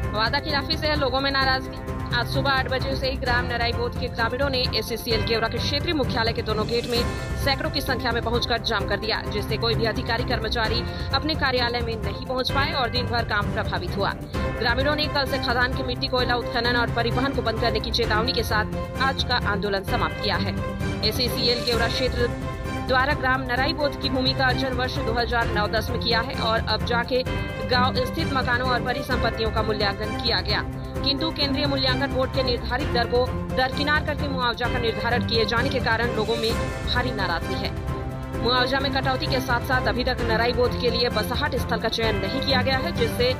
वादा खिलाफी से लोगों में नाराजगी। आज सुबह 8 बजे से ही ग्राम नराईबोध के ग्रामीणों ने एसीसीएल गेवरा के क्षेत्रीय मुख्यालय के दोनों गेट में सैकड़ों की संख्या में पहुंचकर जाम कर दिया, जिससे कोई भी अधिकारी कर्मचारी अपने कार्यालय में नहीं पहुंच पाए और दिन भर काम प्रभावित हुआ। ग्रामीणों ने कल से खदान की मिट्टी, कोयला उत्खनन और परिवहन को बंद करने की चेतावनी के साथ आज का आंदोलन समाप्त किया है। एसीसीएल गेवरा क्षेत्र द्वारा ग्राम नराईबोध की भूमि का अर्जन वर्ष 2009-10 में किया है और अब जाके गांव स्थित मकानों और परिसंपत्तियों का मूल्यांकन किया गया, किंतु केंद्रीय मूल्यांकन बोर्ड के निर्धारित दर को दरकिनार करके मुआवजा का निर्धारण किए जाने के कारण लोगों में भारी नाराजगी है। मुआवजा में कटौती के साथ साथ अभी तक नराईबोध के लिए बसाहट स्थल का चयन नहीं किया गया है, जिससे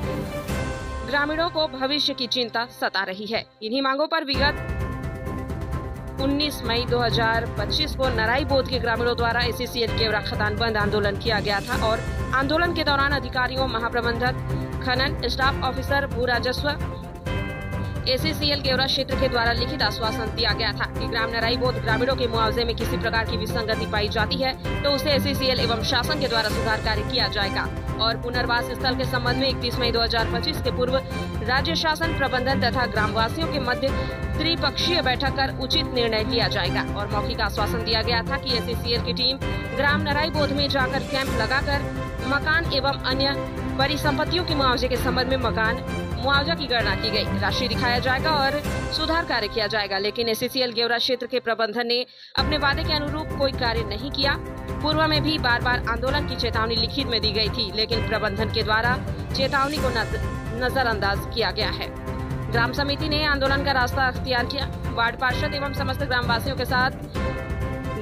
ग्रामीणों को भविष्य की चिंता सता रही है। इन्हीं मांगों पर विगत 19 मई 2025 को नराईबोध के ग्रामीणों द्वारा एसीसीएल गेवरा खदान बंद आंदोलन किया गया था और आंदोलन के दौरान अधिकारियों, महाप्रबंधक, खनन, स्टाफ ऑफिसर, भू राजस्व, एसीसीएल गेवरा क्षेत्र के द्वारा लिखित आश्वासन दिया गया था कि ग्राम नराईबोध ग्रामीणों के मुआवजे में किसी प्रकार की विसंगति पाई जाती है तो उसे एसीसीएल एवं शासन के द्वारा सुधार कार्य किया जाएगा और पुनर्वास स्थल के संबंध में 31 मई 2025 के पूर्व राज्य शासन, प्रबंधन तथा ग्रामवासियों के मध्य त्रिपक्षीय बैठक कर उचित निर्णय लिया जाएगा। और मौखिक आश्वासन दिया गया था कि एसीसीएल की टीम ग्राम नराईबोध में जाकर कैंप लगाकर मकान एवं अन्य परिसंपत्तियों के मुआवजे के संबंध में मकान मुआवजा की गणना की गई, राशि दिखाया जाएगा और सुधार कार्य किया जाएगा। लेकिन एसीसीएल गेवरा क्षेत्र के प्रबंधन ने अपने वादे के अनुरूप कोई कार्य नहीं किया। पूर्व में भी बार बार आंदोलन की चेतावनी लिखित में दी गई थी, लेकिन प्रबंधन के द्वारा चेतावनी को नजरअंदाज किया गया है। ग्राम समिति ने आंदोलन का रास्ता अख्तियार किया। वार्ड पार्षद एवं समस्त ग्रामवासियों के साथ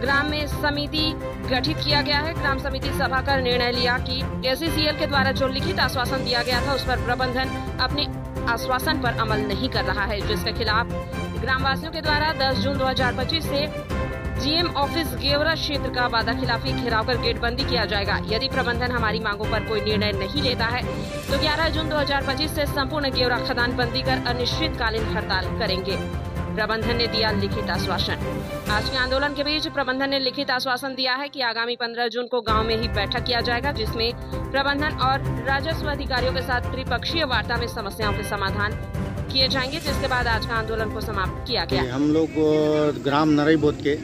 ग्राम में समिति गठित किया गया है। ग्राम समिति सभा कर निर्णय लिया कि एसीसीएल के द्वारा जो लिखित आश्वासन दिया गया था उस पर प्रबंधन अपने आश्वासन पर अमल नहीं कर रहा है, जिसके खिलाफ ग्रामवासियों के द्वारा 10 जून 2025 से जीएम ऑफिस गेवरा क्षेत्र का वादा खिलाफी घेराव कर गेट बंदी किया जाएगा। यदि प्रबंधन हमारी मांगों पर कोई निर्णय नहीं लेता है तो 11 जून 2025 से संपूर्ण गेवरा खदान बंदी कर अनिश्चितकालीन हड़ताल करेंगे। प्रबंधन ने दिया लिखित आश्वासन। आज के आंदोलन के बीच प्रबंधन ने लिखित आश्वासन दिया है कि आगामी 15 जून को गांव में ही बैठक किया जाएगा, जिसमें प्रबंधन और राजस्व अधिकारियों के साथ त्रिपक्षीय वार्ता में समस्याओं के समाधान किए जाएंगे, जिसके बाद आज का आंदोलन को समाप्त किया गया। हम लोग ग्राम नराईबोध के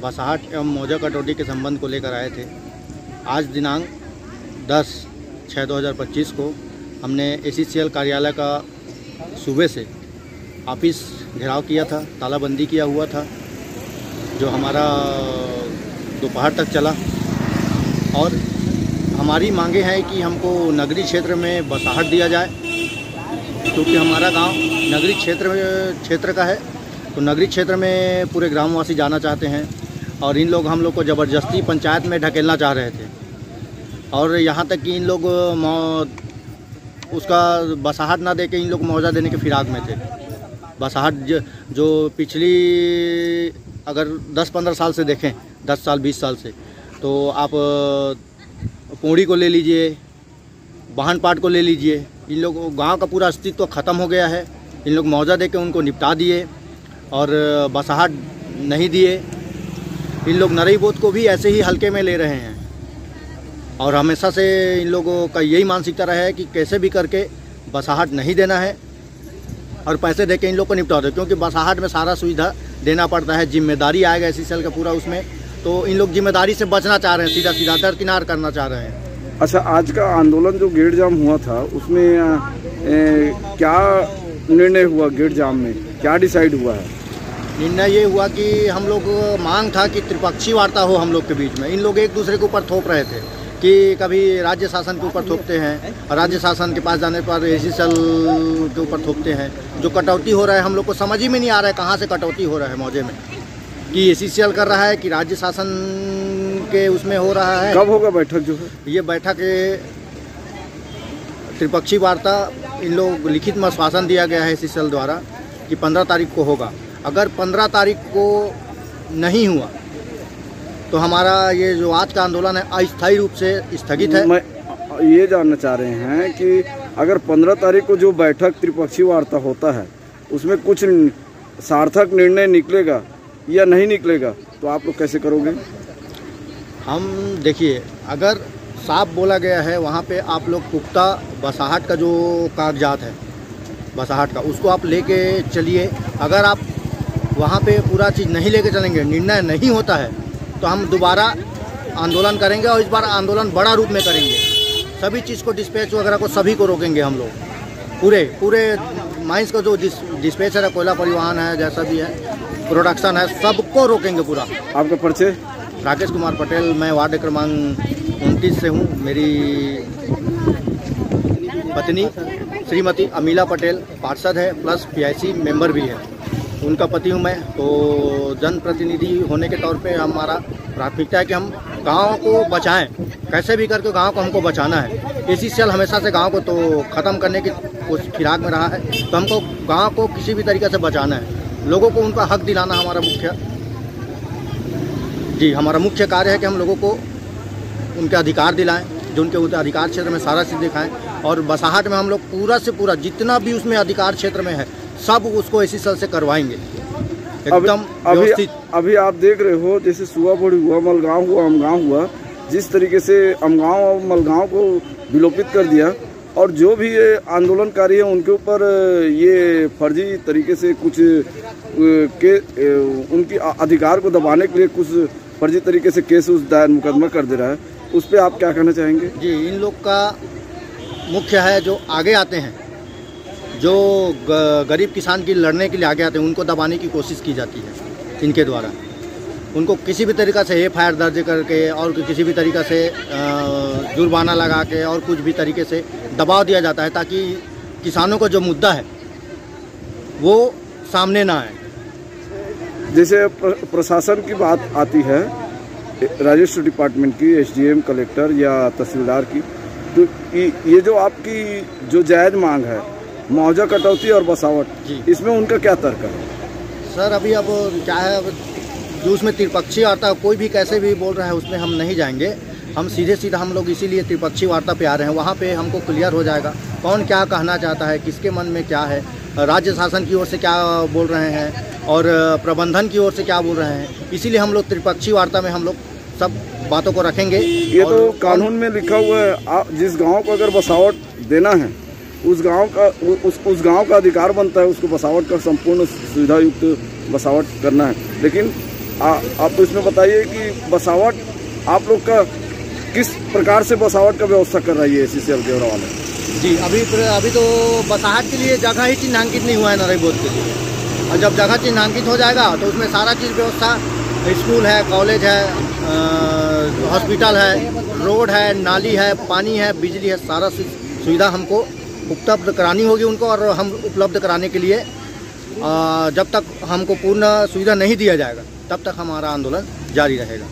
बसाहट एवं मौजा कटौती के संबंध को लेकर आए थे। आज दिनांक 10/6/2025 को हमने एसीसीएल कार्यालय का सुबह से ऑफिस घेराव किया था, तालाबंदी किया हुआ था, जो हमारा दोपहर तक चला। और हमारी मांगे हैं कि हमको नगरीय क्षेत्र में बसाहट दिया जाए, क्योंकि हमारा गांव नगरीय क्षेत्र का है, तो नगरीय क्षेत्र में पूरे ग्रामवासी जाना चाहते हैं और इन लोग हम लोग को ज़बरदस्ती पंचायत में ढकेलना चाह रहे थे। और यहाँ तक कि इन लोग उसका बसाहट ना दे के इन लोग मुआवजा देने के फिराक में थे। बसाहट जो पिछली अगर 10-15 साल से देखें, 10 साल 20 साल से, तो आप पोड़ी को ले लीजिए, वाहन पाट को ले लीजिए, इन लोग गांव का पूरा अस्तित्व ख़त्म हो गया है। इन लोग मुआवजा दे के उनको निपटा दिए और बसाहट नहीं दिए। इन लोग नराईबोध को भी ऐसे ही हल्के में ले रहे हैं और हमेशा से इन लोगों का यही मानसिकता रहा है कि कैसे भी करके बसाहट नहीं देना है और पैसे देके इन लोग को निपटा दो, क्योंकि बसाहट में सारा सुविधा देना पड़ता है, जिम्मेदारी आएगा एसीसीएल का पूरा उसमें, तो इन लोग जिम्मेदारी से बचना चाह रहे हैं, सीधा सीधा दरकिनार करना चाह रहे हैं। अच्छा, आज का आंदोलन जो गेट जाम हुआ था उसमें क्या निर्णय हुआ? गेट जाम में क्या डिसाइड हुआ है? निर्णय ये हुआ कि हम लोग मांग था कि त्रिपक्षीय वार्ता हो हम लोग के बीच में। इन लोग एक दूसरे के ऊपर थोप रहे थे कि कभी राज्य शासन के ऊपर थोपते हैं और राज्य शासन के पास जाने पर एसीसीएल के ऊपर थोपते हैं। जो कटौती हो रहा है हम लोग को समझ ही में नहीं आ रहा है कहाँ से कटौती हो रहा है मौजे में, कि एसीसीएल कर रहा है कि राज्य शासन के उसमें हो रहा है। कब होगा बैठक? जो है ये बैठक त्रिपक्षीय वार्ता इन लोग लिखित में आश्वासन दिया गया है एसीसीएल द्वारा कि 15 तारीख को होगा। अगर 15 तारीख को नहीं हुआ तो हमारा ये जो आज का आंदोलन है अस्थायी रूप से स्थगित है। मैं ये जानना चाह रहे हैं कि अगर 15 तारीख को जो बैठक त्रिपक्षीय वार्ता होता है उसमें कुछ सार्थक निर्णय निकलेगा या नहीं निकलेगा तो आप लोग कैसे करोगे? हम देखिए, अगर साफ बोला गया है वहाँ पे आप लोग पुख्ता बसाहट का जो कागजात है बसाहट का, उसको आप लेके चलिए। अगर आप वहाँ पे पूरा चीज़ नहीं लेके चलेंगे, निर्णय नहीं होता है, तो हम दोबारा आंदोलन करेंगे और इस बार आंदोलन बड़ा रूप में करेंगे। सभी चीज़ को, डिस्पैच वगैरह को सभी को रोकेंगे हम लोग। पूरे माइंस का जो डिस्पैचर है, कोयला परिवहन है, जैसा भी है, प्रोडक्शन है, सबको रोकेंगे पूरा। आपका परिचय? राकेश कुमार पटेल, मैं वार्ड क्रमांक 29 से हूँ। मेरी पत्नी श्रीमती अमीला पटेल पार्षद है, प्लस PIC मेंबर भी है, उनका पति हूँ मैं। तो जनप्रतिनिधि होने के तौर पे हमारा प्राथमिकता है कि हम गांव को बचाएं, कैसे भी करके गांव को हमको बचाना है। ACCL हमेशा से गांव को तो ख़त्म करने की फिराक में रहा है, तो हमको गांव को किसी भी तरीके से बचाना है। लोगों को उनका हक दिलाना हमारा मुख्य कार्य है कि हम लोगों को उनके अधिकार दिलाएं, जो उनके अधिकार क्षेत्र में सारा चीज़ दिखाएं। और बसाहट में हम लोग पूरा से पूरा जितना भी उसमें अधिकार क्षेत्र में है, सब उसको ACCL से करवाएंगे एकदम व्यवस्थित। अभी आप देख रहे हो, जैसे सुआबोड़ी हुआ, मलगांव हुआ, अमगांव हुआ, जिस तरीके से अमगांव और मलगांव को विलोपित कर दिया, और जो भी ये आंदोलनकारी हैं उनके ऊपर ये फर्जी तरीके से कुछ उनकी अधिकार को दबाने के लिए कुछ फर्जी तरीके से केस उस दायर मुकदमा कर दे रहा है, उस पर आप क्या कहना चाहेंगे? जी, इन लोग का मुख्य है जो आगे आते हैं, जो गरीब किसान की लड़ने के लिए आगे आते हैं, उनको दबाने की कोशिश की जाती है इनके द्वारा। उनको किसी भी तरीक़ा से FIR दर्ज करके और किसी भी तरीक़ा से जुर्माना लगा के और कुछ भी तरीके से दबाव दिया जाता है, ताकि किसानों का जो मुद्दा है वो सामने ना आए। जैसे प्रशासन की बात आती है, राजस्व डिपार्टमेंट की, SDM, कलेक्टर या तहसीलदार की, तो ये जो आपकी जो जायज़ मांग है, मुआवजा कटौती और बसावट, इसमें उनका क्या तर्क है? सर अभी अब क्या है, अब जो उसमें त्रिपक्षीय वार्ता कोई भी कैसे भी बोल रहा है, उसमें हम नहीं जाएंगे। हम सीधा हम लोग इसीलिए त्रिपक्षीय वार्ता पे आ रहे हैं। वहाँ पे हमको क्लियर हो जाएगा कौन क्या कहना चाहता है, किसके मन में क्या है, राज्य शासन की ओर से क्या बोल रहे हैं और प्रबंधन की ओर से क्या बोल रहे हैं। इसीलिए हम लोग त्रिपक्षीय वार्ता में हम लोग सब बातों को रखेंगे। ये तो कानून में लिखा हुआ है, जिस गाँव को अगर बसावट देना है, उस गांव का अधिकार बनता है उसको बसावट का संपूर्ण सुविधा युक्त बसावट करना है। लेकिन आप इसमें बताइए कि बसावट आप लोग का किस प्रकार से बसावट का व्यवस्था कर रही है ACCL के वाले? जी, अभी तो बसाहट के लिए जगह ही चिन्हांकित नहीं हुआ है नरेगा बोर्ड के लिए, और जब जगह चिन्हांकित हो जाएगा तो उसमें सारा चीज़ व्यवस्था, स्कूल है, कॉलेज है, हॉस्पिटल है, रोड है, नाली है, पानी है, बिजली है, सारा सुविधा हमको उपलब्ध करानी होगी उनको। और हम उपलब्ध कराने के लिए जब तक हमको पूर्ण सुविधा नहीं दिया जाएगा, तब तक हमारा आंदोलन जारी रहेगा।